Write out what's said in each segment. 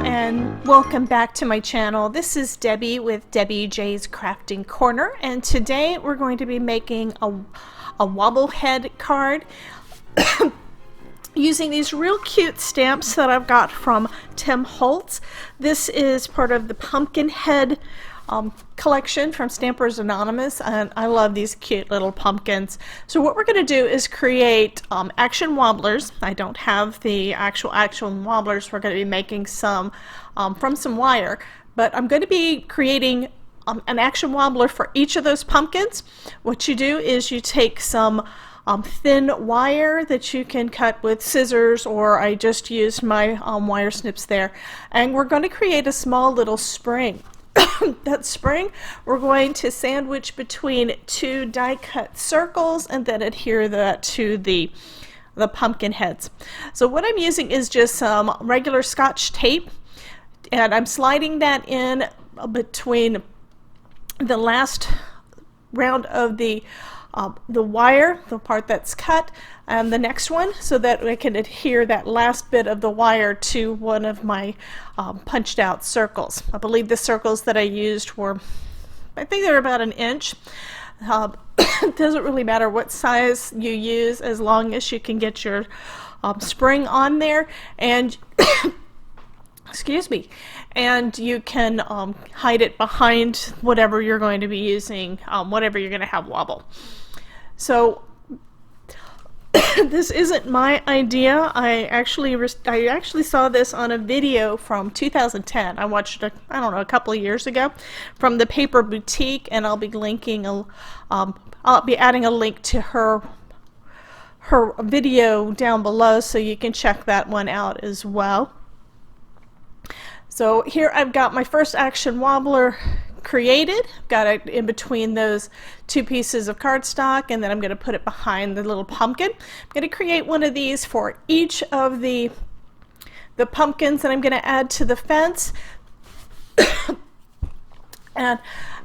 and welcome back to my channel. This is Debbie with Debbie J's Crafting Corner, and today we're going to be making a wobble-head card using these real cute stamps that I've got from Tim Holtz. This is part of the pumpkin head collection from Stampers Anonymous, and I love these cute little pumpkins. So what we're going to do is create action wobblers. I don't have the actual action wobblers. We're going to be making some from some wire, but I'm going to be creating an action wobbler for each of those pumpkins. What you do is you take some thin wire that you can cut with scissors, or I just used my wire snips there, and we're going to create a small little spring. That spring we're going to sandwich between two die cut circles and then adhere that to the pumpkin heads. So what I'm using is just some regular Scotch tape, and I'm sliding that in between the last round of the wire, the part that's cut, and the next one, so that I can adhere that last bit of the wire to one of my punched out circles. I believe the circles that I used were, I think they were about 1 inch. It doesn't really matter what size you use as long as you can get your spring on there, and excuse me, and you can hide it behind whatever you're going to be using, whatever you're going to have wobble. So this isn't my idea. I actually saw this on a video from 2010. I watched it, I don't know, a couple of years ago from ThePaperBoutique, and I'll be linking I'll be adding a link to her video down below, so you can check that one out as well. So here I've got my first action wobbler created. Got it in between those two pieces of cardstock, and then I'm going to put it behind the little pumpkin. I'm going to create one of these for each of the pumpkins that I'm going to add to the fence. And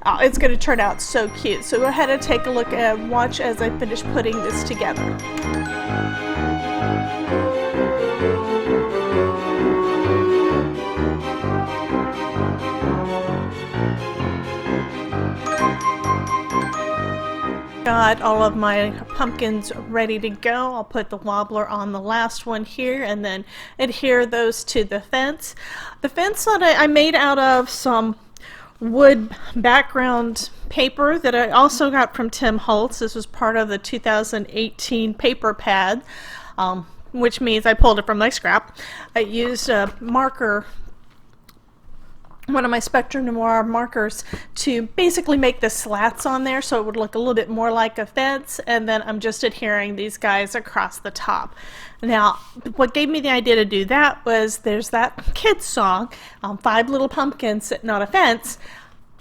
it's going to turn out so cute. So go ahead and take a look and watch as I finish putting this together. Got all of my pumpkins ready to go. I'll put the wobbler on the last one here and then adhere those to the fence. The fence that I made out of some wood background paper that I also got from Tim Holtz. This was part of the 2018 paper pad, which means I pulled it from my scrap. I used a marker, one of my Spectrum Noir markers, to basically make the slats on there so it would look a little bit more like a fence, and then I'm just adhering these guys across the top. Now, what gave me the idea to do that was there's that kid's song, 5 Little Pumpkins Sitting on a Fence.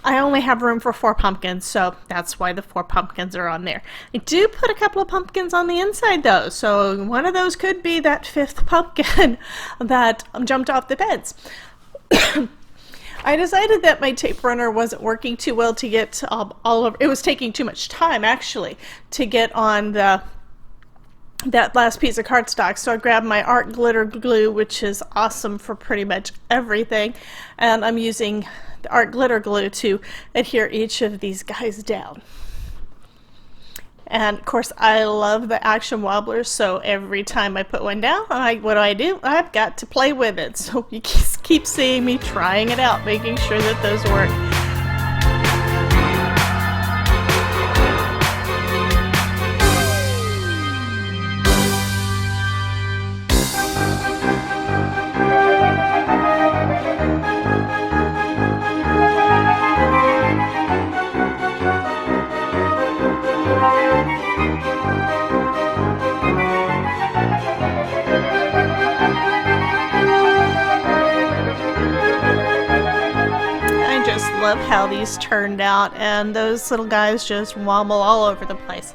I only have room for 4 pumpkins, so that's why the 4 pumpkins are on there. I do put a couple of pumpkins on the inside though, so one of those could be that 5th pumpkin that jumped off the fence. I decided that my tape runner wasn't working too well to get it was taking too much time actually to get on that last piece of cardstock, so I grabbed my art glitter glue, which is awesome for pretty much everything, and I'm using the art glitter glue to adhere each of these guys down. And of course I love the action wobblers, so every time I put one down, what do? I've got to play with it. So you keep seeing me trying it out, making sure that those work. Love how these turned out, and those little guys just wobble all over the place.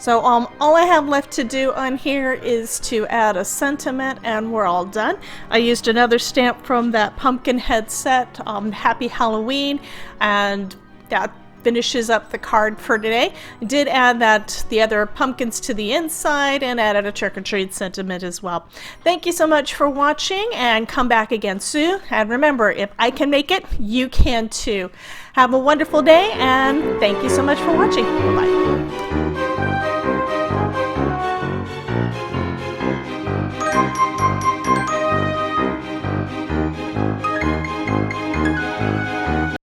So all I have left to do on here is to add a sentiment, and we're all done. I used another stamp from that pumpkin head set, Happy Halloween, and that finishes up the card for today. I did add the other pumpkins to the inside and added a trick-or-treat sentiment as well. Thank you so much for watching, and come back again soon. And remember, if I can make it, you can too. Have a wonderful day, and thank you so much for watching. Bye-bye.